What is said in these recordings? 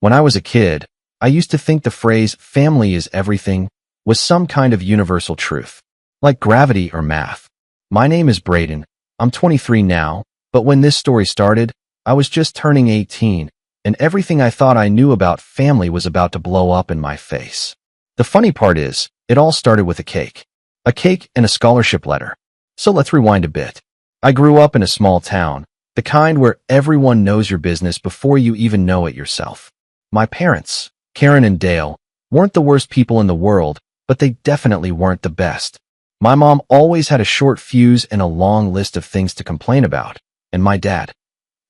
When I was a kid, I used to think the phrase family is everything was some kind of universal truth, like gravity or math. My name is Braden. I'm 23 now, but when this story started, I was just turning 18, and everything I thought I knew about family was about to blow up in my face. The funny part is, it all started with a cake. A cake and a scholarship letter. So let's rewind a bit. I grew up in a small town, the kind where everyone knows your business before you even know it yourself. My parents, Karen and Dale, weren't the worst people in the world, but they definitely weren't the best. My mom always had a short fuse and a long list of things to complain about. And my dad,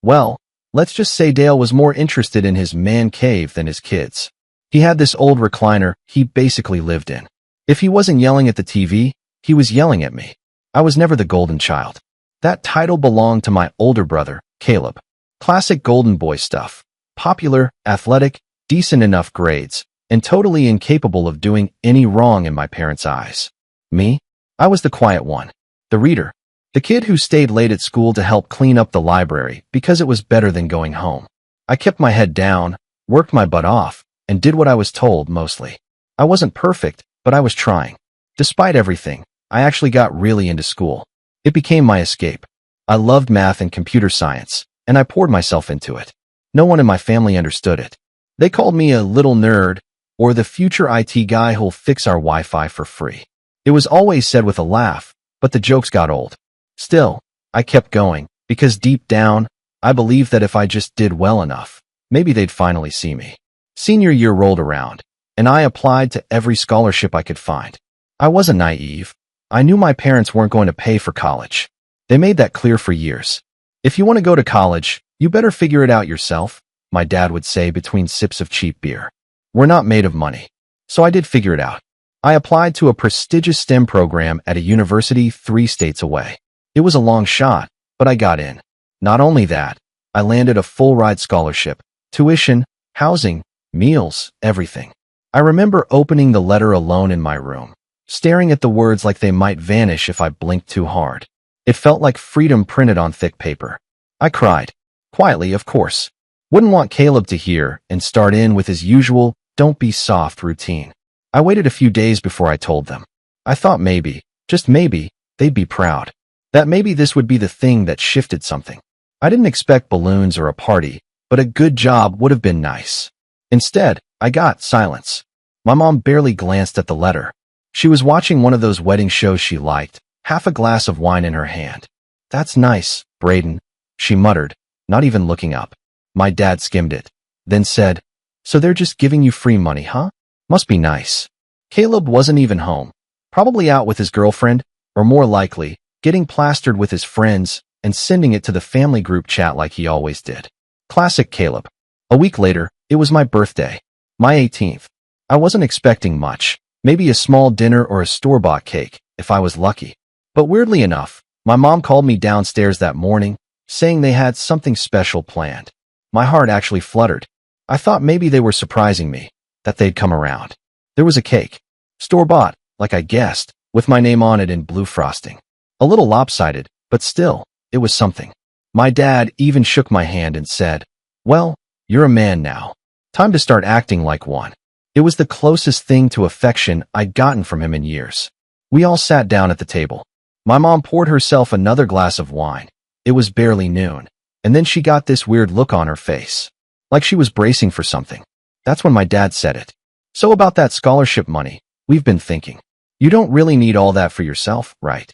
well, let's just say Dale was more interested in his man cave than his kids. He had this old recliner he basically lived in. If he wasn't yelling at the TV, he was yelling at me. I was never the golden child. That title belonged to my older brother, Caleb. Classic golden boy stuff. Popular, athletic, decent enough grades, and totally incapable of doing any wrong in my parents' eyes. Me? I was the quiet one. The reader. The kid who stayed late at school to help clean up the library because it was better than going home. I kept my head down, worked my butt off, and did what I was told mostly. I wasn't perfect, but I was trying. Despite everything, I actually got really into school. It became my escape. I loved math and computer science, and I poured myself into it. No one in my family understood it. They called me a little nerd, or the future IT guy who'll fix our Wi-Fi for free. It was always said with a laugh, but the jokes got old. Still, I kept going, because deep down, I believed that if I just did well enough, maybe they'd finally see me. Senior year rolled around, and I applied to every scholarship I could find. I wasn't naive. I knew my parents weren't going to pay for college. They made that clear for years. If you want to go to college, you better figure it out yourself, my dad would say between sips of cheap beer. We're not made of money. So I did figure it out. I applied to a prestigious STEM program at a university 3 states away. It was a long shot, but I got in. Not only that, I landed a full-ride scholarship, tuition, housing, meals, everything. I remember opening the letter alone in my room, staring at the words like they might vanish if I blinked too hard. It felt like freedom printed on thick paper. I cried. Quietly, of course. Wouldn't want Caleb to hear and start in with his usual, don't be soft routine. I waited a few days before I told them. I thought maybe, just maybe, they'd be proud. That maybe this would be the thing that shifted something. I didn't expect balloons or a party, but a good job would have been nice. Instead, I got silence. My mom barely glanced at the letter. She was watching one of those wedding shows she liked, half a glass of wine in her hand. That's nice, Braden, she muttered, not even looking up. My dad skimmed it, then said, so they're just giving you free money, huh? Must be nice. Caleb wasn't even home, probably out with his girlfriend, or more likely, getting plastered with his friends and sending it to the family group chat like he always did. Classic Caleb. A week later, it was my birthday, my 18th. I wasn't expecting much, maybe a small dinner or a store-bought cake, if I was lucky. But weirdly enough, my mom called me downstairs that morning, saying they had something special planned. My heart actually fluttered. I thought maybe they were surprising me, that they'd come around. There was a cake. Store-bought, like I guessed, with my name on it in blue frosting. A little lopsided, but still, it was something. My dad even shook my hand and said, well, you're a man now. Time to start acting like one. It was the closest thing to affection I'd gotten from him in years. We all sat down at the table. My mom poured herself another glass of wine. It was barely noon, and then she got this weird look on her face, like she was bracing for something. That's when my dad said it. So about that scholarship money, we've been thinking. You don't really need all that for yourself, right?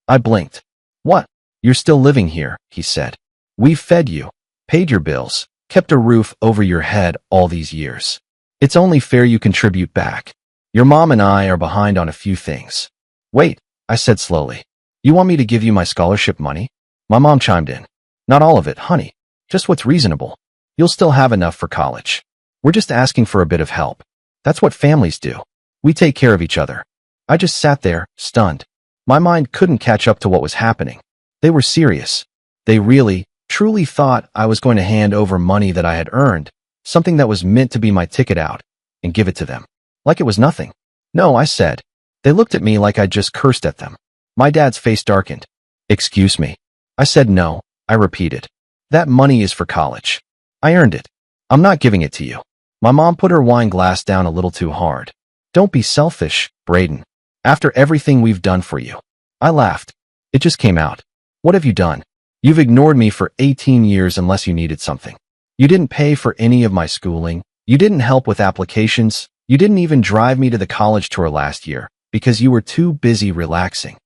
I blinked. What? You're still living here, he said. We've fed you, paid your bills, kept a roof over your head all these years. It's only fair you contribute back. Your mom and I are behind on a few things. Wait, I said slowly. You want me to give you my scholarship money? My mom chimed in. Not all of it, honey. Just what's reasonable. You'll still have enough for college. We're just asking for a bit of help. That's what families do. We take care of each other. I just sat there, stunned. My mind couldn't catch up to what was happening. They were serious. They really, truly thought I was going to hand over money that I had earned, something that was meant to be my ticket out, and give it to them. Like it was nothing. No, I said. They looked at me like I'd just cursed at them. My dad's face darkened. Excuse me. I said no, I repeated. That money is for college. I earned it. I'm not giving it to you. My mom put her wine glass down a little too hard. Don't be selfish, Braden. After everything we've done for you. I laughed. It just came out. What have you done? You've ignored me for 18 years unless you needed something. You didn't pay for any of my schooling. You didn't help with applications. You didn't even drive me to the college tour last year because you were too busy relaxing.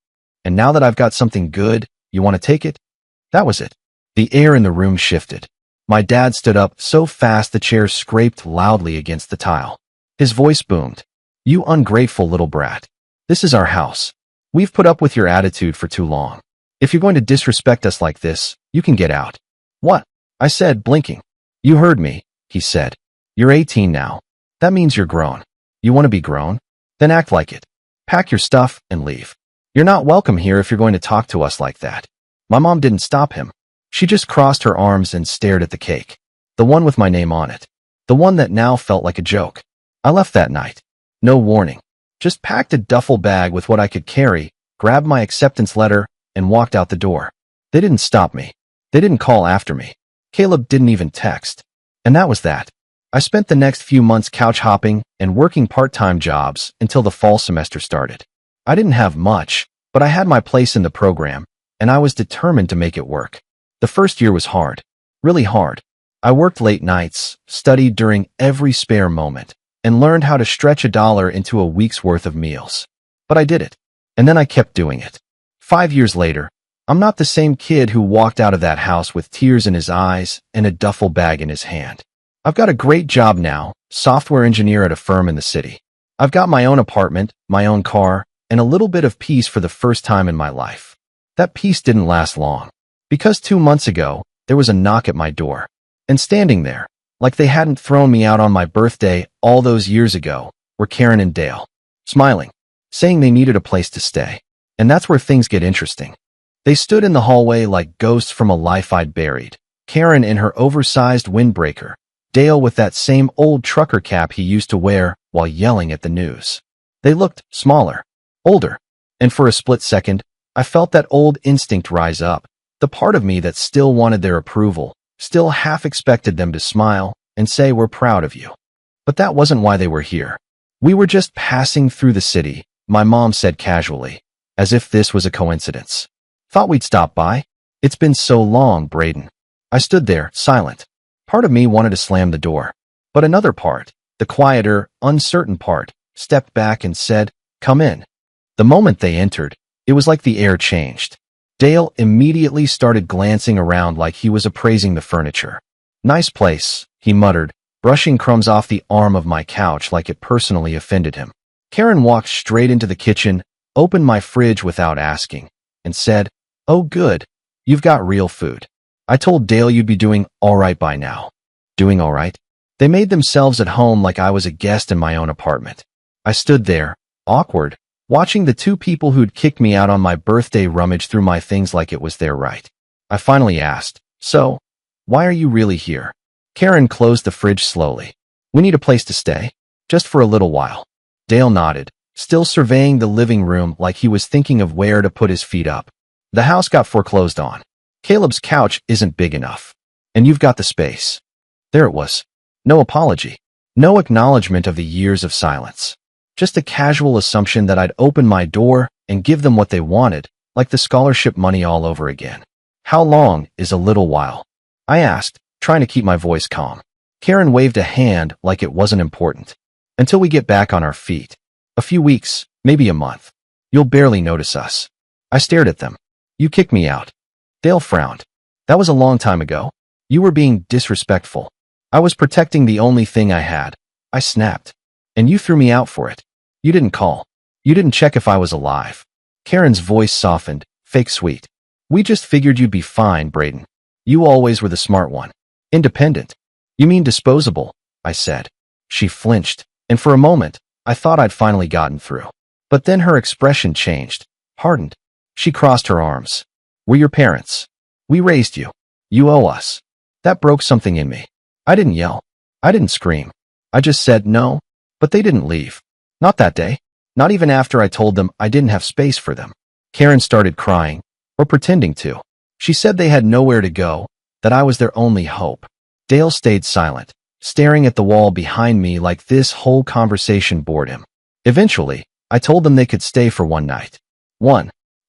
And now that I've got something good, you want to take it? That was it. The air in the room shifted. My dad stood up so fast the chair scraped loudly against the tile. His voice boomed. You ungrateful little brat. This is our house. We've put up with your attitude for too long. If you're going to disrespect us like this, you can get out. What? I said, blinking. You heard me, he said. You're 18 now. That means you're grown. You want to be grown? Then act like it. Pack your stuff and leave. You're not welcome here if you're going to talk to us like that. My mom didn't stop him. She just crossed her arms and stared at the cake. The one with my name on it. The one that now felt like a joke. I left that night. No warning. Just packed a duffel bag with what I could carry, grabbed my acceptance letter, and walked out the door. They didn't stop me. They didn't call after me. Caleb didn't even text. And that was that. I spent the next few months couch hopping and working part-time jobs until the fall semester started. I didn't have much, but I had my place in the program, and I was determined to make it work. The first year was hard. Really hard. I worked late nights, studied during every spare moment, and learned how to stretch $1 into a week's worth of meals. But I did it. And then I kept doing it. 5 years later, I'm not the same kid who walked out of that house with tears in his eyes and a duffel bag in his hand. I've got a great job now, software engineer at a firm in the city. I've got my own apartment, my own car, and a little bit of peace for the first time in my life. That peace didn't last long. Because 2 months ago, there was a knock at my door. And standing there, like they hadn't thrown me out on my birthday all those years ago, were Karen and Dale, smiling, saying they needed a place to stay. And that's where things get interesting. They stood in the hallway like ghosts from a life I'd buried. Karen in her oversized windbreaker, Dale with that same old trucker cap he used to wear while yelling at the news. They looked smaller, older, and for a split second, I felt that old instinct rise up. The part of me that still wanted their approval, still half expected them to smile and say we're proud of you. But that wasn't why they were here. We were just passing through the city, my mom said casually, as if this was a coincidence. Thought we'd stop by. It's been so long, Braden. I stood there, silent. Part of me wanted to slam the door. But another part, the quieter, uncertain part, stepped back and said, come in. The moment they entered, it was like the air changed. Dale immediately started glancing around like he was appraising the furniture. Nice place, he muttered, brushing crumbs off the arm of my couch like it personally offended him. Karen walked straight into the kitchen, opened my fridge without asking, and said, oh good, you've got real food. I told Dale you'd be doing all right by now. Doing all right? They made themselves at home like I was a guest in my own apartment. I stood there, awkward, watching the two people who'd kicked me out on my birthday rummage through my things like it was their right. I finally asked, so, why are you really here? Karen closed the fridge slowly. We need a place to stay, just for a little while. Dale nodded, still surveying the living room like he was thinking of where to put his feet up. The house got foreclosed on. Caleb's couch isn't big enough. And you've got the space. There it was. No apology. No acknowledgement of the years of silence. Just a casual assumption that I'd open my door and give them what they wanted, like the scholarship money all over again. How long is a little while? I asked, trying to keep my voice calm. Karen waved a hand like it wasn't important. Until we get back on our feet. A few weeks, maybe a month. You'll barely notice us. I stared at them. You kicked me out. Dale frowned. That was a long time ago. You were being disrespectful. I was protecting the only thing I had. I snapped. And you threw me out for it. You didn't call. You didn't check if I was alive. Karen's voice softened, fake sweet. We just figured you'd be fine, Braden. You always were the smart one. Independent. You mean disposable, I said. She flinched, and for a moment, I thought I'd finally gotten through. But then her expression changed, hardened. She crossed her arms. We're your parents. We raised you. You owe us. That broke something in me. I didn't yell. I didn't scream. I just said no, but they didn't leave. Not that day. Not even after I told them I didn't have space for them. Karen started crying, or pretending to. She said they had nowhere to go, that I was their only hope. Dale stayed silent, staring at the wall behind me like this whole conversation bored him. Eventually, I told them they could stay for one night.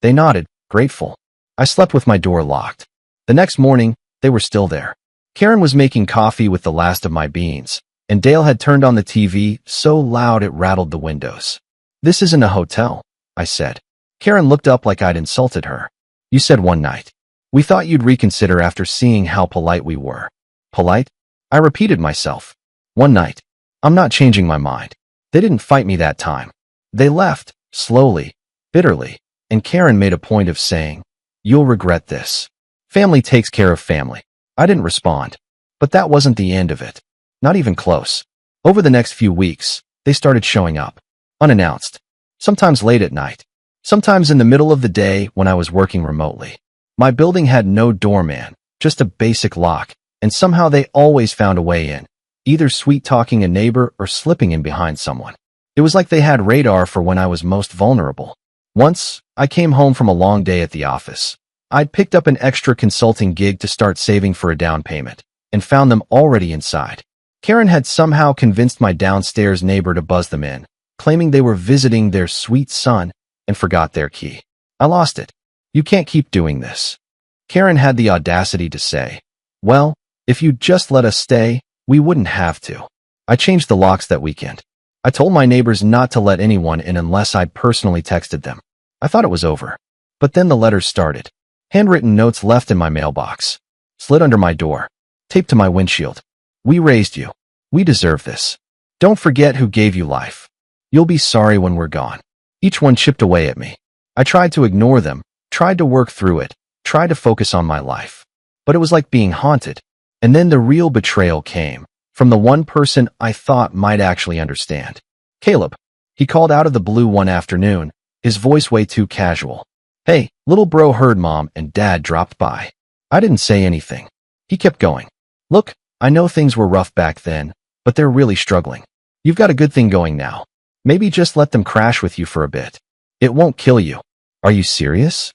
They nodded, grateful. I slept with my door locked. The next morning, they were still there. Karen was making coffee with the last of my beans, and Dale had turned on the TV so loud it rattled the windows. "This isn't a hotel," I said. Karen looked up like I'd insulted her. "You said one night. We thought you'd reconsider after seeing how polite we were." "Polite?" I repeated myself. "One night. I'm not changing my mind." They didn't fight me that time. They left, slowly, bitterly, and Karen made a point of saying, "You'll regret this. Family takes care of family." I didn't respond. But that wasn't the end of it. Not even close. Over the next few weeks, they started showing up. Unannounced. Sometimes late at night. Sometimes in the middle of the day when I was working remotely. My building had no doorman, just a basic lock, and somehow they always found a way in, either sweet-talking a neighbor or slipping in behind someone. It was like they had radar for when I was most vulnerable. Once, I came home from a long day at the office. I'd picked up an extra consulting gig to start saving for a down payment, and found them already inside. Karen had somehow convinced my downstairs neighbor to buzz them in, claiming they were visiting their sweet son, and forgot their key. I lost it. "You can't keep doing this." Karen had the audacity to say, "Well, if you'd just let us stay, we wouldn't have to." I changed the locks that weekend. I told my neighbors not to let anyone in unless I'd personally texted them. I thought it was over. But then the letters started. Handwritten notes left in my mailbox. Slid under my door. Taped to my windshield. "We raised you. We deserve this. Don't forget who gave you life. You'll be sorry when we're gone." Each one chipped away at me. I tried to ignore them, tried to work through it, tried to focus on my life. But it was like being haunted. And then the real betrayal came, from the one person I thought might actually understand. Caleb. He called out of the blue one afternoon, his voice way too casual. "Hey, little bro, heard Mom and Dad dropped by." I didn't say anything. He kept going. "Look, I know things were rough back then, but they're really struggling. You've got a good thing going now. Maybe just let them crash with you for a bit. It won't kill you." "Are you serious?"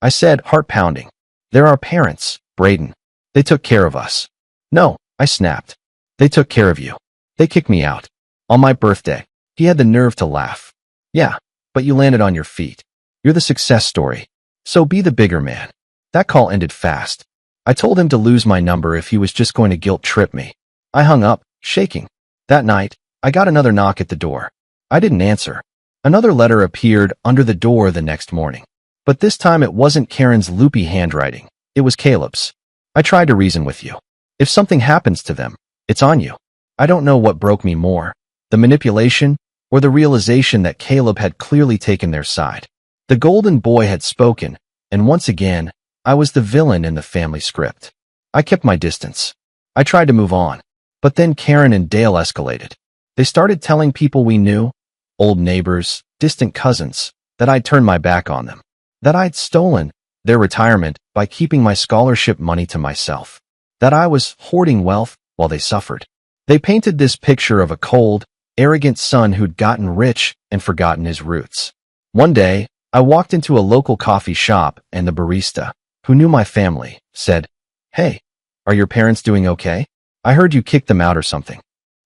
I said, heart pounding. "They're our parents, Braden. They took care of us." "No," I snapped. "They took care of you. They kicked me out. On my birthday." He had the nerve to laugh. "Yeah, but you landed on your feet. You're the success story. So be the bigger man." That call ended fast. I told him to lose my number if he was just going to guilt trip me. I hung up, shaking. That night, I got another knock at the door. I didn't answer. Another letter appeared under the door the next morning. But this time it wasn't Karen's loopy handwriting. It was Caleb's. "I tried to reason with you. If something happens to them, it's on you." I don't know what broke me more, the manipulation or the realization that Caleb had clearly taken their side. The golden boy had spoken, and once again, I was the villain in the family script. I kept my distance. I tried to move on. But then Karen and Dale escalated. They started telling people we knew, old neighbors, distant cousins, that I'd turned my back on them. That I'd stolen their retirement by keeping my scholarship money to myself. That I was hoarding wealth while they suffered. They painted this picture of a cold, arrogant son who'd gotten rich and forgotten his roots. One day, I walked into a local coffee shop and the barista, who knew my family, said, "Hey, are your parents doing okay? I heard you kicked them out or something."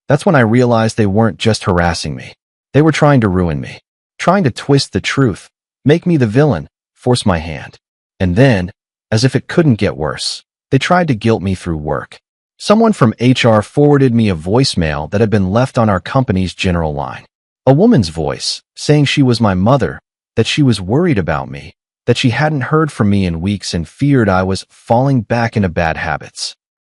That's when I realized they weren't just harassing me. They were trying to ruin me, trying to twist the truth, make me the villain, force my hand. And then, as if it couldn't get worse, they tried to guilt me through work. Someone from HR forwarded me a voicemail that had been left on our company's general line. A woman's voice, saying she was my mother, that she was worried about me, that she hadn't heard from me in weeks and feared I was falling back into bad habits.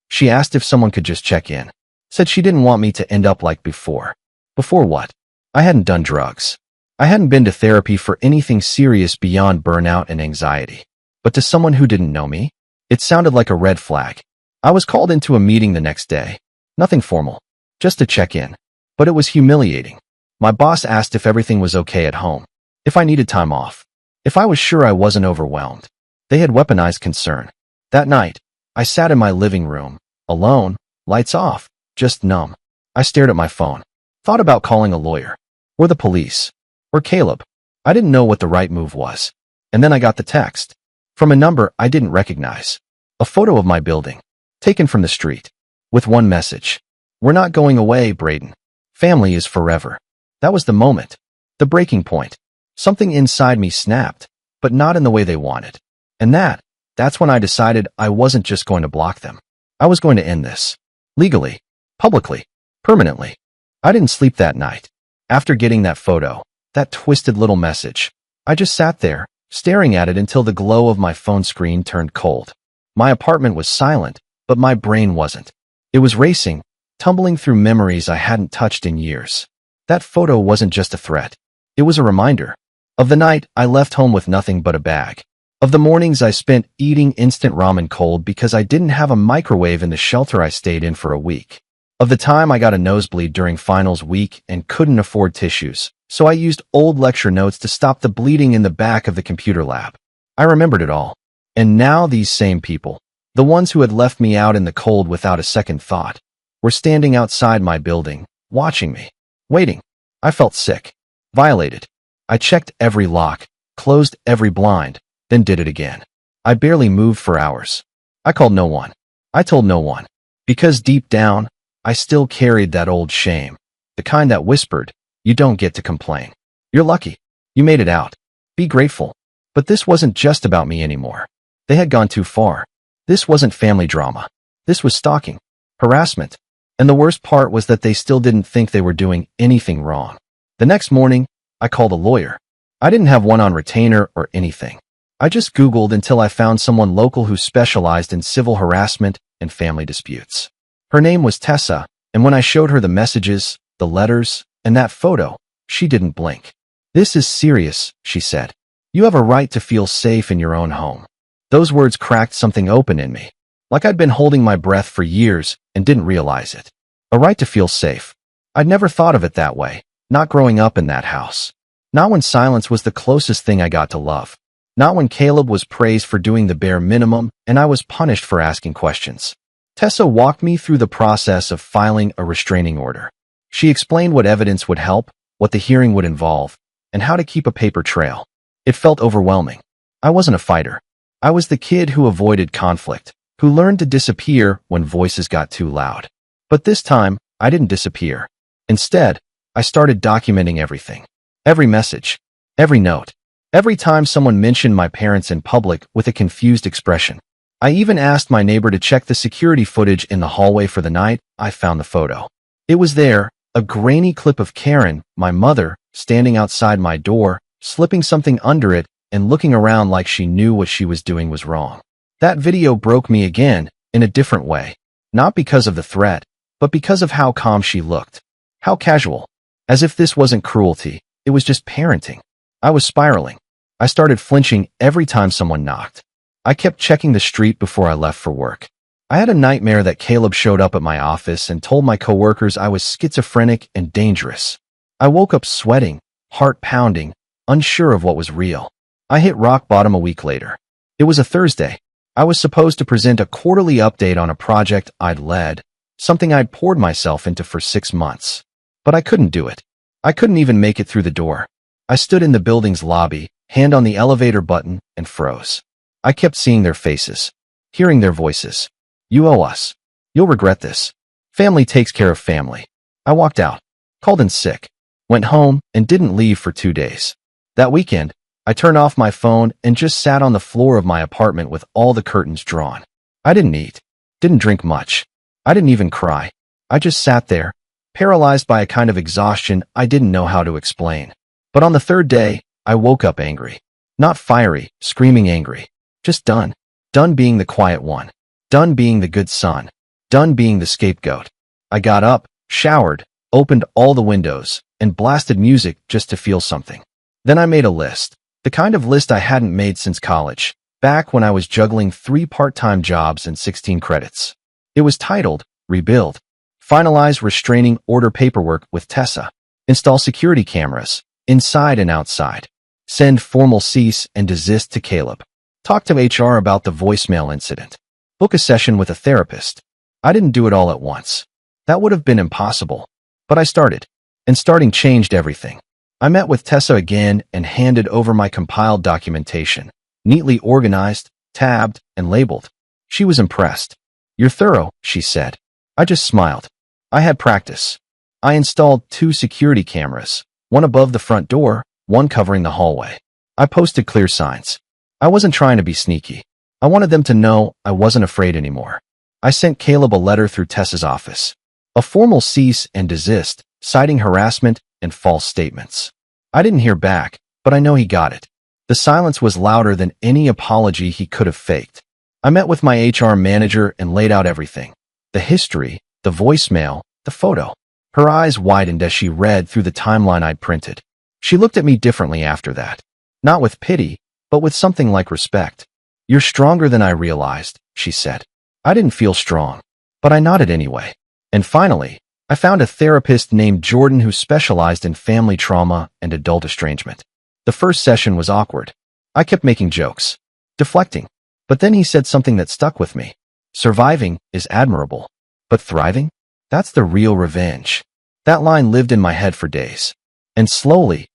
She asked if someone could just check in. Said she didn't want me to end up like before. Before what? I hadn't done drugs. I hadn't been to therapy for anything serious beyond burnout and anxiety. But to someone who didn't know me, it sounded like a red flag. I was called into a meeting the next day. Nothing formal, just to check in. But it was humiliating. My boss asked if everything was okay at home, if I needed time off, if I was sure I wasn't overwhelmed. They had weaponized concern. That night, I sat in my living room, alone, lights off, just numb. I stared at my phone, thought about calling a lawyer, or the police, or Caleb. I didn't know what the right move was. And then I got the text, from a number I didn't recognize. A photo of my building, taken from the street, with one message. We're not going away, Brayden. Family is forever. That was the moment. The breaking point. Something inside me snapped, but not in the way they wanted. And that's when I decided I wasn't just going to block them. I was going to end this. Legally. Publicly. Permanently. I didn't sleep that night. After getting that photo, that twisted little message, I just sat there, staring at it until the glow of my phone screen turned cold. My apartment was silent, but my brain wasn't. It was racing, tumbling through memories I hadn't touched in years. That photo wasn't just a threat. It was a reminder. Of the night I left home with nothing but a bag. Of the mornings I spent eating instant ramen cold because I didn't have a microwave in the shelter I stayed in for a week. Of the time I got a nosebleed during finals week and couldn't afford tissues, so I used old lecture notes to stop the bleeding in the back of the computer lab. I remembered it all. And now these same people, the ones who had left me out in the cold without a second thought, were standing outside my building, watching me, waiting. I felt sick, violated. I checked every lock, closed every blind, then did it again. I barely moved for hours. I called no one. I told no one. Because deep down, I still carried that old shame, the kind that whispered, you don't get to complain. You're lucky. You made it out. Be grateful. But this wasn't just about me anymore. They had gone too far. This wasn't family drama. This was stalking, harassment. And the worst part was that they still didn't think they were doing anything wrong. The next morning, I called a lawyer. I didn't have one on retainer or anything. I just Googled until I found someone local who specialized in civil harassment and family disputes. Her name was Tessa, and when I showed her the messages, the letters, and that photo, she didn't blink. This is serious, she said. You have a right to feel safe in your own home. Those words cracked something open in me, like I'd been holding my breath for years and didn't realize it. A right to feel safe. I'd never thought of it that way, not growing up in that house. Not when silence was the closest thing I got to love. Not when Caleb was praised for doing the bare minimum and I was punished for asking questions. Tessa walked me through the process of filing a restraining order. She explained what evidence would help, what the hearing would involve, and how to keep a paper trail. It felt overwhelming. I wasn't a fighter. I was the kid who avoided conflict, who learned to disappear when voices got too loud. But this time, I didn't disappear. Instead, I started documenting everything. Every message. Every note. Every time someone mentioned my parents in public with a confused expression. I even asked my neighbor to check the security footage in the hallway for the night I found the photo. It was there, a grainy clip of Karen, my mother, standing outside my door, slipping something under it and looking around like she knew what she was doing was wrong. That video broke me again, in a different way. Not because of the threat, but because of how calm she looked. How casual. As if this wasn't cruelty, it was just parenting. I was spiraling. I started flinching every time someone knocked. I kept checking the street before I left for work. I had a nightmare that Caleb showed up at my office and told my coworkers I was schizophrenic and dangerous. I woke up sweating, heart pounding, unsure of what was real. I hit rock bottom a week later. It was a Thursday. I was supposed to present a quarterly update on a project I'd led, something I'd poured myself into for 6 months. But I couldn't do it. I couldn't even make it through the door. I stood in the building's lobby, hand on the elevator button, and froze. I kept seeing their faces, hearing their voices. You owe us. You'll regret this. Family takes care of family. I walked out, called in sick, went home, and didn't leave for 2 days. That weekend, I turned off my phone and just sat on the floor of my apartment with all the curtains drawn. I didn't eat, didn't drink much. I didn't even cry. I just sat there, paralyzed by a kind of exhaustion I didn't know how to explain. But on the third day, I woke up angry. Not fiery, screaming angry. Just done. Done being the quiet one. Done being the good son. Done being the scapegoat. I got up, showered, opened all the windows, and blasted music just to feel something. Then I made a list. The kind of list I hadn't made since college, back when I was juggling 3 part-time jobs and 16 credits. It was titled, Rebuild. Finalize restraining order paperwork with Tessa. Install security cameras, inside and outside. Send formal cease and desist to Caleb. Talk to HR about the voicemail incident. Book a session with a therapist. I didn't do it all at once. That would have been impossible. But I started. And starting changed everything. I met with Tessa again and handed over my compiled documentation, neatly organized, tabbed, and labeled. She was impressed. You're thorough, she said. I just smiled. I had practice. I installed 2 security cameras, one above the front door, one covering the hallway. I posted clear signs. I wasn't trying to be sneaky. I wanted them to know I wasn't afraid anymore. I sent Caleb a letter through Tessa's office. A formal cease and desist, citing harassment and false statements. I didn't hear back, but I know he got it. The silence was louder than any apology he could have faked. I met with my HR manager and laid out everything. The history, the voicemail, the photo. Her eyes widened as she read through the timeline I'd printed. She looked at me differently after that. Not with pity, but with something like respect. "You're stronger than I realized," she said. I didn't feel strong, but I nodded anyway. And finally, I found a therapist named Jordan who specialized in family trauma and adult estrangement. The first session was awkward. I kept making jokes, deflecting. But then he said something that stuck with me. Surviving is admirable, but thriving? That's the real revenge. That line lived in my head for days. And slowly,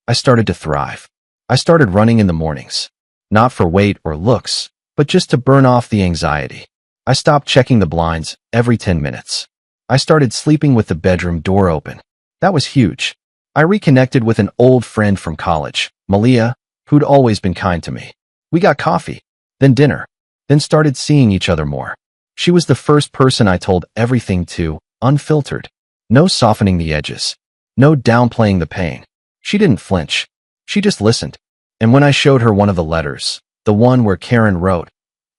I started to thrive. I started running in the mornings. Not for weight or looks, but just to burn off the anxiety. I stopped checking the blinds every 10 minutes. I started sleeping with the bedroom door open. That was huge. I reconnected with an old friend from college, Malia, who'd always been kind to me. We got coffee, then dinner, then started seeing each other more. She was the first person I told everything to, unfiltered. No softening the edges. No downplaying the pain. She didn't flinch. She just listened. And when I showed her one of the letters, the one where Karen wrote,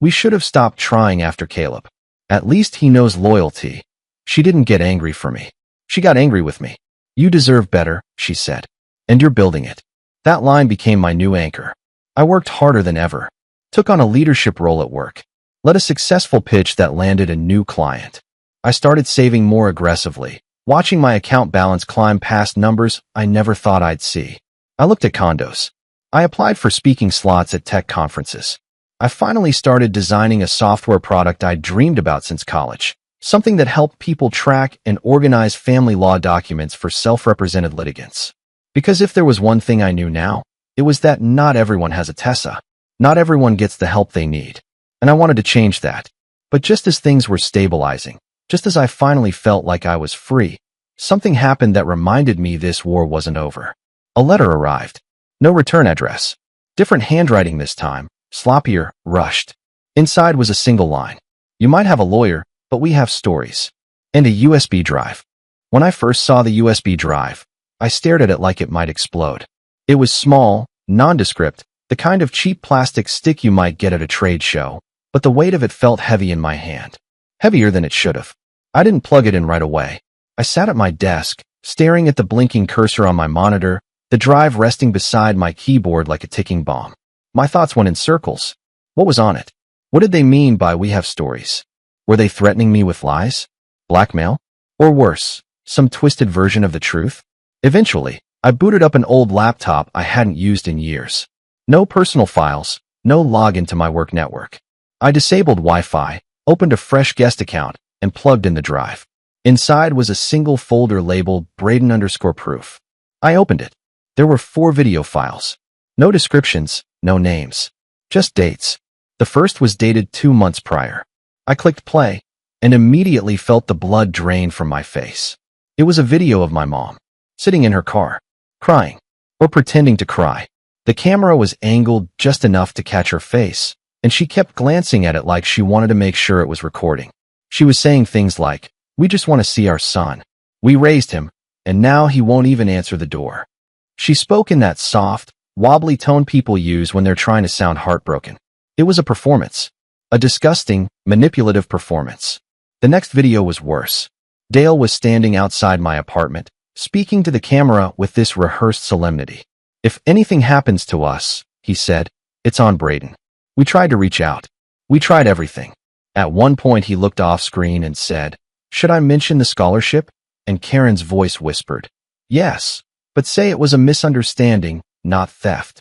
"We should have stopped trying after Caleb. At least he knows loyalty," she didn't get angry for me. She got angry with me. "You deserve better," she said. "And you're building it." That line became my new anchor. I worked harder than ever. Took on a leadership role at work. Led a successful pitch that landed a new client. I started saving more aggressively, watching my account balance climb past numbers I never thought I'd see. I looked at condos. I applied for speaking slots at tech conferences. I finally started designing a software product I'd dreamed about since college. Something that helped people track and organize family law documents for self-represented litigants. Because if there was one thing I knew now, it was that not everyone has a Tessa. Not everyone gets the help they need. And I wanted to change that. But just as things were stabilizing, just as I finally felt like I was free, something happened that reminded me this war wasn't over. A letter arrived. No return address. Different handwriting this time. Sloppier, rushed. Inside was a single line. "You might have a lawyer, but we have stories." And a USB drive. When I first saw the USB drive, I stared at it like it might explode. It was small, nondescript, the kind of cheap plastic stick you might get at a trade show, but the weight of it felt heavy in my hand. Heavier than it should have. I didn't plug it in right away. I sat at my desk, staring at the blinking cursor on my monitor, the drive resting beside my keyboard like a ticking bomb. My thoughts went in circles. What was on it? What did they mean by "we have stories"? Were they threatening me with lies? Blackmail? Or worse, some twisted version of the truth? Eventually, I booted up an old laptop I hadn't used in years. No personal files, no login to my work network. I disabled Wi-Fi, opened a fresh guest account, and plugged in the drive. Inside was a single folder labeled Braden_proof. I opened it. There were 4 video files. No descriptions, no names. Just dates. The first was dated 2 months prior. I clicked play, and immediately felt the blood drain from my face. It was a video of my mom, sitting in her car, crying, or pretending to cry. The camera was angled just enough to catch her face, and she kept glancing at it like she wanted to make sure it was recording. She was saying things like, "We just want to see our son. We raised him, and now he won't even answer the door." She spoke in that soft, wobbly tone people use when they're trying to sound heartbroken. It was a performance. A disgusting, manipulative performance. The next video was worse. Dale was standing outside my apartment, speaking to the camera with this rehearsed solemnity. "If anything happens to us," he said, "it's on Braden. We tried to reach out. We tried everything." At one point he looked off screen and said, "Should I mention the scholarship?" And Karen's voice whispered, "Yes, but say it was a misunderstanding, not theft."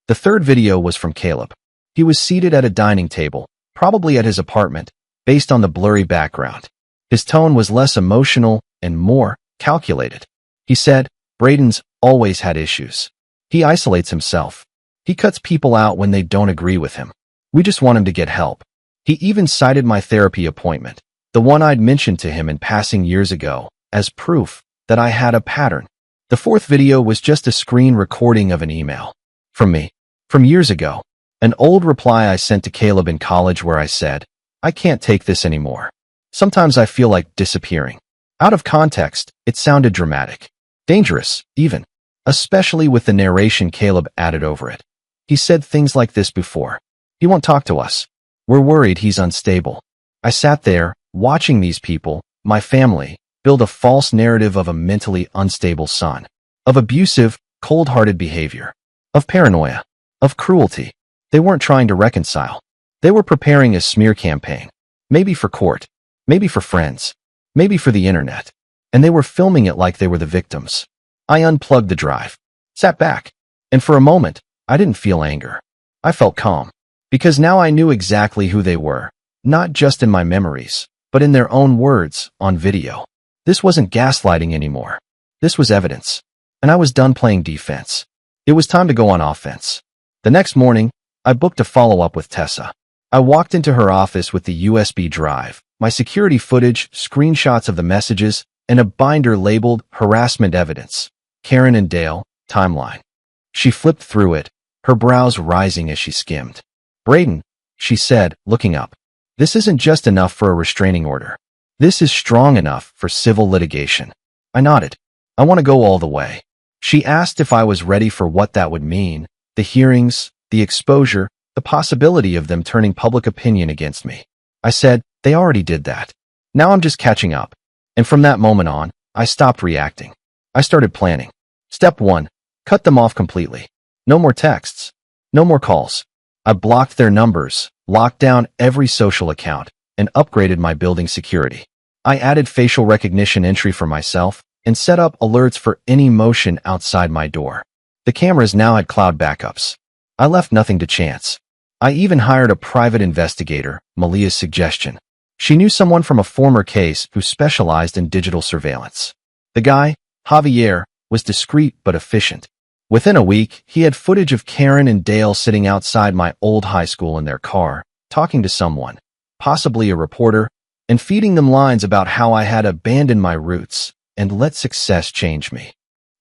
The third video was from Caleb. He was seated at a dining table, probably at his apartment, based on the blurry background. His tone was less emotional and more calculated. He said, "Braden's always had issues. He isolates himself. He cuts people out when they don't agree with him. We just want him to get help." He even cited my therapy appointment. the one I'd mentioned to him in passing years ago, as proof that I had a pattern. The fourth video was just a screen recording of an email. From me. From years ago. An old reply I sent to Caleb in college where I said, "I can't take this anymore. Sometimes I feel like disappearing." Out of context, it sounded dramatic. Dangerous, even. Especially with the narration Caleb added over it. He said things like this before. "He won't talk to us. We're worried he's unstable." I sat there, watching these people, my family, build a false narrative of a mentally unstable son. Of abusive, cold-hearted behavior. Of paranoia. Of cruelty. They weren't trying to reconcile. They were preparing a smear campaign. Maybe for court. Maybe for friends. Maybe for the internet. And they were filming it like they were the victims. I unplugged the drive. Sat back. And for a moment, I didn't feel anger. I felt calm. Because now I knew exactly who they were. Not just in my memories, but in their own words, on video. This wasn't gaslighting anymore. This was evidence. And I was done playing defense. It was time to go on offense. The next morning, I booked a follow-up with Tessa. I walked into her office with the USB drive, my security footage, screenshots of the messages, and a binder labeled Harassment Evidence. Karen and Dale, timeline. She flipped through it, her brows rising as she skimmed. "Brayden," she said, looking up. "This isn't just enough for a restraining order. This is strong enough for civil litigation." I nodded. "I want to go all the way." She asked if I was ready for what that would mean, the hearings, the exposure, the possibility of them turning public opinion against me. I said, "They already did that. Now I'm just catching up." And from that moment on, I stopped reacting. I started planning. Step 1. Cut them off completely. No more texts. No more calls. I blocked their numbers, locked down every social account, and upgraded my building security. I added facial recognition entry for myself and set up alerts for any motion outside my door. The cameras now had cloud backups. I left nothing to chance. I even hired a private investigator, Malia's suggestion. She knew someone from a former case who specialized in digital surveillance. The guy, Javier, was discreet but efficient. Within a week, he had footage of Karen and Dale sitting outside my old high school in their car, talking to someone, possibly a reporter, and feeding them lines about how I had abandoned my roots and let success change me.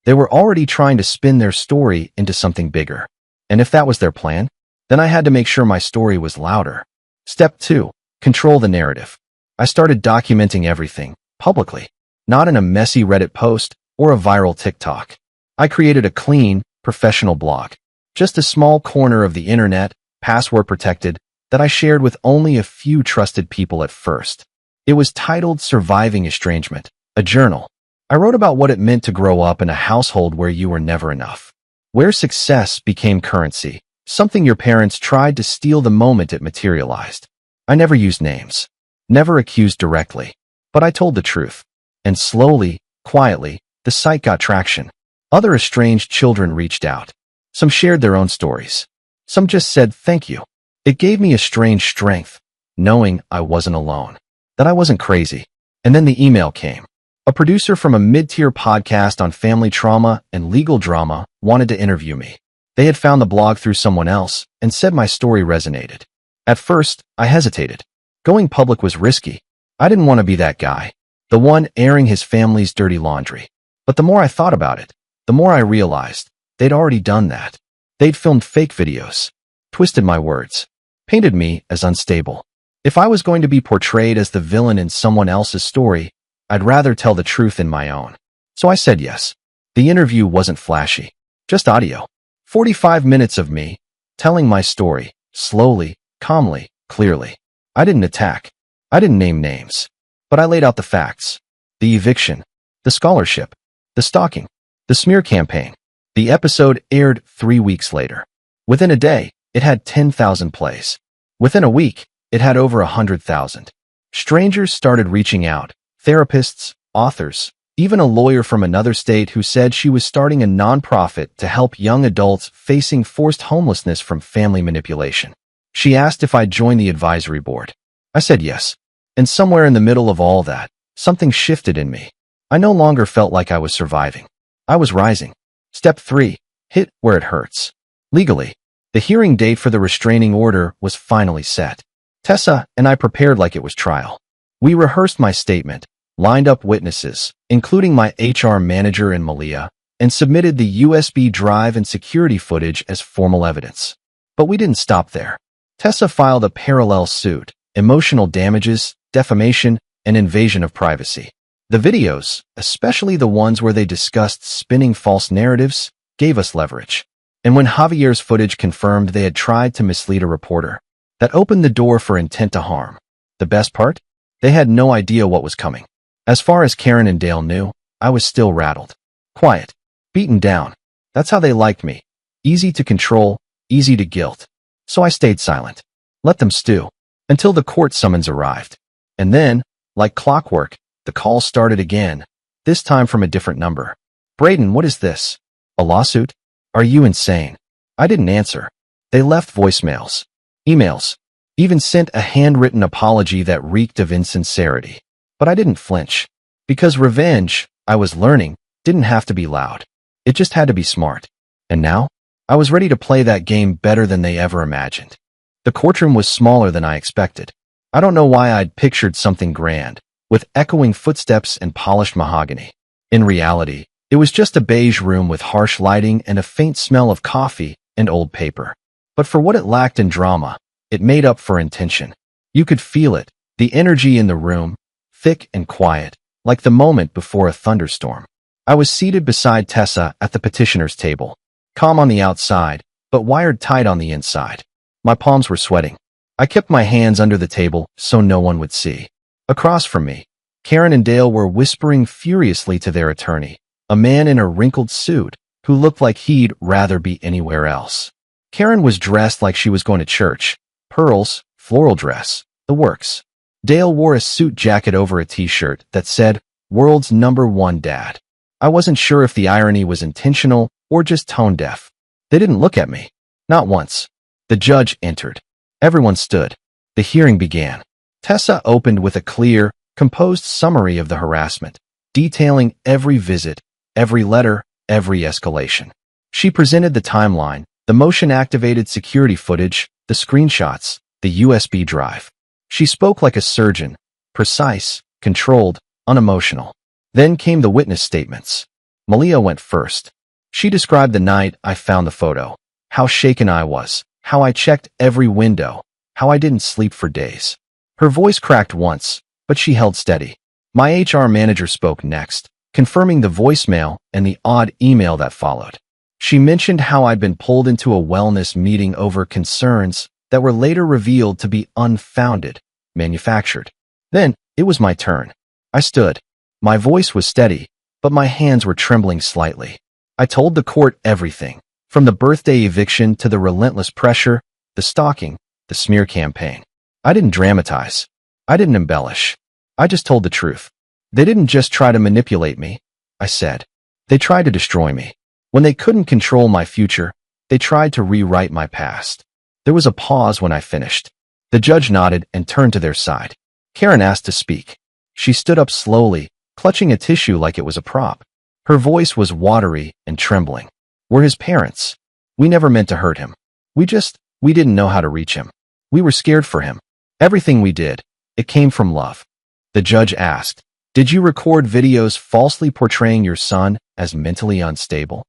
They were already trying to spin their story into something bigger. And if that was their plan, then I had to make sure my story was louder. Step 2. Control the narrative. I started documenting everything, publicly, not in a messy Reddit post or a viral TikTok. I created a clean, professional blog. Just a small corner of the internet, password protected, that I shared with only a few trusted people at first. It was titled Surviving Estrangement, a journal. I wrote about what it meant to grow up in a household where you were never enough, where success became currency, something your parents tried to steal the moment it materialized. I never used names, never accused directly, but I told the truth. And slowly, quietly, the site got traction. Other estranged children reached out. Some shared their own stories. Some just said thank you. It gave me a strange strength, knowing I wasn't alone, that I wasn't crazy. And then the email came. A producer from a mid-tier podcast on family trauma and legal drama wanted to interview me. They had found the blog through someone else and said my story resonated. At first, I hesitated. Going public was risky. I didn't want to be that guy, the one airing his family's dirty laundry. But the more I thought about it, the more I realized they'd already done that. They'd filmed fake videos, twisted my words, painted me as unstable. If I was going to be portrayed as the villain in someone else's story, I'd rather tell the truth in my own. So I said yes. The interview wasn't flashy, just audio. 45 minutes of me telling my story, slowly, calmly, clearly. I didn't attack. I didn't name names. But I laid out the facts. The eviction, the scholarship, the stalking, the smear campaign. The episode aired 3 weeks later. Within a day, it had 10,000 plays. Within a week, it had over 100,000. Strangers started reaching out. Therapists, authors, even a lawyer from another state who said she was starting a nonprofit to help young adults facing forced homelessness from family manipulation. She asked if I'd join the advisory board. I said yes. And somewhere in the middle of all that, something shifted in me. I no longer felt like I was surviving. I was rising. Step 3. Hit where it hurts. Legally, the hearing date for the restraining order was finally set. Tessa and I prepared like it was trial. We rehearsed my statement, lined up witnesses, including my HR manager and Malia, and submitted the USB drive and security footage as formal evidence. But we didn't stop there. Tessa filed a parallel suit, emotional damages, defamation, and invasion of privacy. The videos, especially the ones where they discussed spinning false narratives, gave us leverage. And when Javier's footage confirmed they had tried to mislead a reporter, that opened the door for intent to harm. The best part? They had no idea what was coming. As far as Karen and Dale knew, I was still rattled. Quiet. Beaten down. That's how they liked me. Easy to control, easy to guilt. So I stayed silent. Let them stew. Until the court summons arrived. And then, like clockwork, the call started again, this time from a different number. Braden, what is this? A lawsuit? Are you insane? I didn't answer. They left voicemails, emails, even sent a handwritten apology that reeked of insincerity. But I didn't flinch. Because revenge, I was learning, didn't have to be loud. It just had to be smart. And now, I was ready to play that game better than they ever imagined. The courtroom was smaller than I expected. I don't know why I'd pictured something grand, with echoing footsteps and polished mahogany. In reality, it was just a beige room with harsh lighting and a faint smell of coffee and old paper. But for what it lacked in drama, it made up for intention. You could feel it, the energy in the room, thick and quiet, like the moment before a thunderstorm. I was seated beside Tessa at the petitioner's table, calm on the outside, but wired tight on the inside. My palms were sweating. I kept my hands under the table so no one would see. Across from me, Karen and Dale were whispering furiously to their attorney, a man in a wrinkled suit who looked like he'd rather be anywhere else. Karen was dressed like she was going to church, pearls, floral dress, the works. Dale wore a suit jacket over a t-shirt that said, "World's #1 Dad." I wasn't sure if the irony was intentional or just tone deaf. They didn't look at me. Not once. The judge entered. Everyone stood. The hearing began. Tessa opened with a clear, composed summary of the harassment, detailing every visit, every letter, every escalation. She presented the timeline, the motion-activated security footage, the screenshots, the USB drive. She spoke like a surgeon, precise, controlled, unemotional. Then came the witness statements. Malia went first. She described the night I found the photo, how shaken I was, how I checked every window, how I didn't sleep for days. Her voice cracked once, but she held steady. My HR manager spoke next, confirming the voicemail and the odd email that followed. She mentioned how I'd been pulled into a wellness meeting over concerns that were later revealed to be unfounded, manufactured. Then, it was my turn. I stood. My voice was steady, but my hands were trembling slightly. I told the court everything, from the birthday eviction to the relentless pressure, the stalking, the smear campaign. I didn't dramatize. I didn't embellish. I just told the truth. They didn't just try to manipulate me, I said. They tried to destroy me. When they couldn't control my future, they tried to rewrite my past. There was a pause when I finished. The judge nodded and turned to their side. Karen asked to speak. She stood up slowly, clutching a tissue like it was a prop. Her voice was watery and trembling. We're his parents. We never meant to hurt him. We didn't know how to reach him. We were scared for him. Everything we did, it came from love. The judge asked, "Did you record videos falsely portraying your son as mentally unstable?"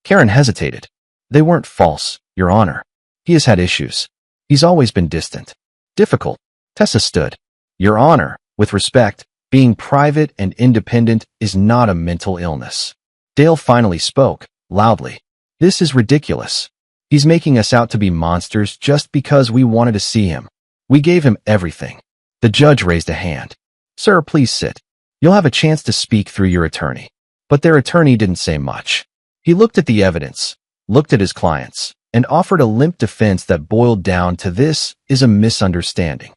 Karen hesitated. "They weren't false, Your Honor. He has had issues. He's always been distant. Difficult." Tessa stood. "Your Honor, with respect, being private and independent is not a mental illness." Dale finally spoke, loudly. "This is ridiculous. He's making us out to be monsters just because we wanted to see him. We gave him everything." The judge raised a hand. "Sir, please sit. You'll have a chance to speak through your attorney." But their attorney didn't say much. He looked at the evidence, looked at his clients, and offered a limp defense that boiled down to "this is a misunderstanding."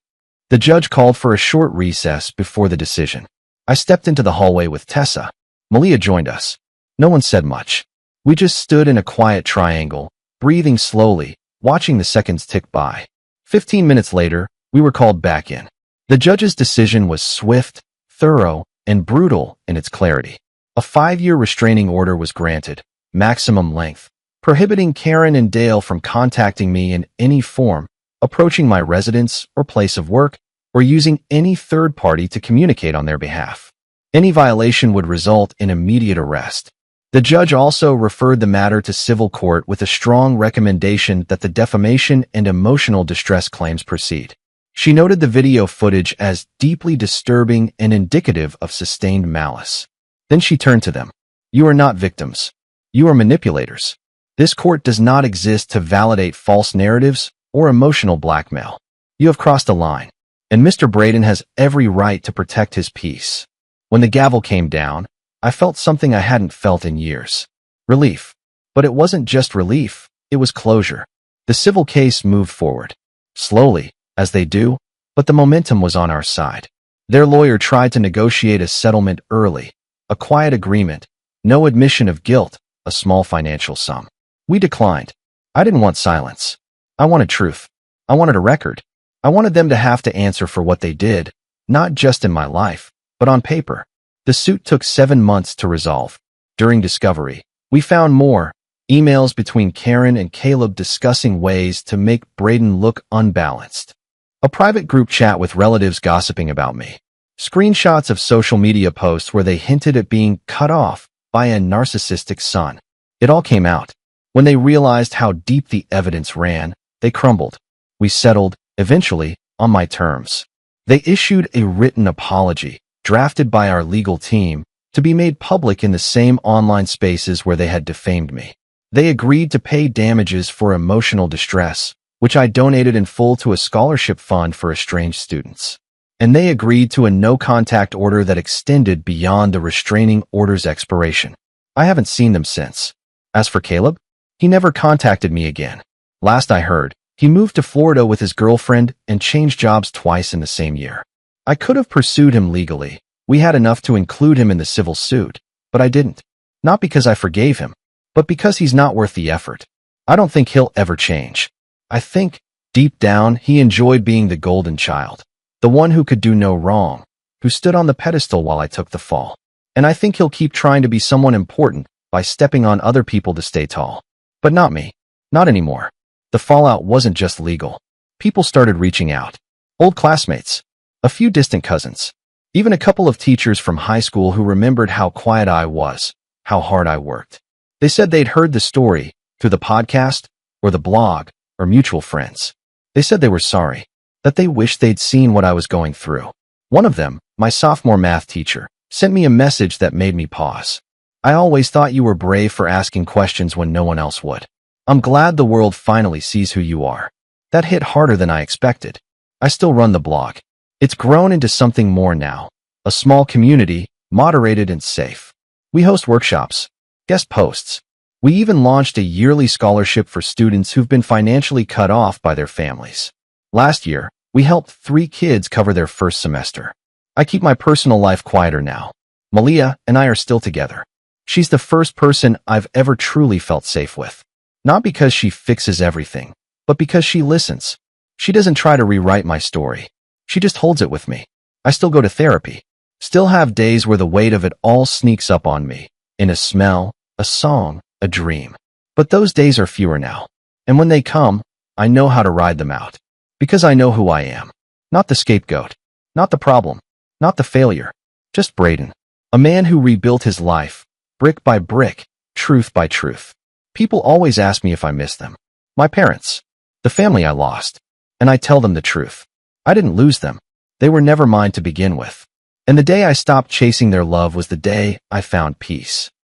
The judge called for a short recess before the decision. I stepped into the hallway with Tessa. Malia joined us. No one said much. We just stood in a quiet triangle, breathing slowly, watching the seconds tick by. 15 minutes later, we were called back in. The judge's decision was swift, thorough, and brutal in its clarity. A 5-year restraining order was granted, maximum length, prohibiting Karen and Dale from contacting me in any form, approaching my residence or place of work, or using any third party to communicate on their behalf. Any violation would result in immediate arrest. The judge also referred the matter to civil court with a strong recommendation that the defamation and emotional distress claims proceed. She noted the video footage as deeply disturbing and indicative of sustained malice. Then she turned to them. You are not victims. You are manipulators. This court does not exist to validate false narratives or emotional blackmail. You have crossed a line, and Mr. Braden has every right to protect his peace. When the gavel came down, I felt something I hadn't felt in years. Relief. But it wasn't just relief, it was closure. The civil case moved forward. Slowly, as they do, but the momentum was on our side. Their lawyer tried to negotiate a settlement early, a quiet agreement, no admission of guilt, a small financial sum. We declined. I didn't want silence. I wanted truth. I wanted a record. I wanted them to have to answer for what they did, not just in my life, but on paper. The suit took 7 months to resolve. During discovery, we found more emails between Karen and Caleb discussing ways to make Braden look unbalanced. A private group chat with relatives gossiping about me. Screenshots of social media posts where they hinted at being cut off by a narcissistic son. It all came out. When they realized how deep the evidence ran, they crumbled. We settled, eventually, on my terms. They issued a written apology, drafted by our legal team, to be made public in the same online spaces where they had defamed me. They agreed to pay damages for emotional distress, which I donated in full to a scholarship fund for estranged students. And they agreed to a no-contact order that extended beyond the restraining order's expiration. I haven't seen them since. As for Caleb, he never contacted me again. Last I heard, he moved to Florida with his girlfriend and changed jobs twice in the same year. I could have pursued him legally. We had enough to include him in the civil suit, but I didn't. Not because I forgave him, but because he's not worth the effort. I don't think he'll ever change. I think, deep down, he enjoyed being the golden child, the one who could do no wrong, who stood on the pedestal while I took the fall. And I think he'll keep trying to be someone important by stepping on other people to stay tall. But not me. Not anymore. The fallout wasn't just legal. People started reaching out. Old classmates. A few distant cousins. Even a couple of teachers from high school who remembered how quiet I was, how hard I worked. They said they'd heard the story through the podcast, or the blog, or mutual friends. They said they were sorry, that they wished they'd seen what I was going through. One of them, my sophomore math teacher, sent me a message that made me pause. I always thought you were brave for asking questions when no one else would. I'm glad the world finally sees who you are. That hit harder than I expected. I still run the blog. It's grown into something more now. A small community, moderated and safe. We host workshops, guest posts. We even launched a yearly scholarship for students who've been financially cut off by their families. Last year, we helped 3 kids cover their first semester. I keep my personal life quieter now. Malia and I are still together. She's the first person I've ever truly felt safe with. Not because she fixes everything, but because she listens. She doesn't try to rewrite my story. She just holds it with me. I still go to therapy. Still have days where the weight of it all sneaks up on me. In a smell, a song, a dream. But those days are fewer now. And when they come, I know how to ride them out. Because I know who I am. Not the scapegoat. Not the problem. Not the failure. Just Braden. A man who rebuilt his life, brick by brick, truth by truth. People always ask me if I miss them. My parents. The family I lost. And I tell them the truth. I didn't lose them. They were never mine to begin with. And the day I stopped chasing their love was the day I found peace.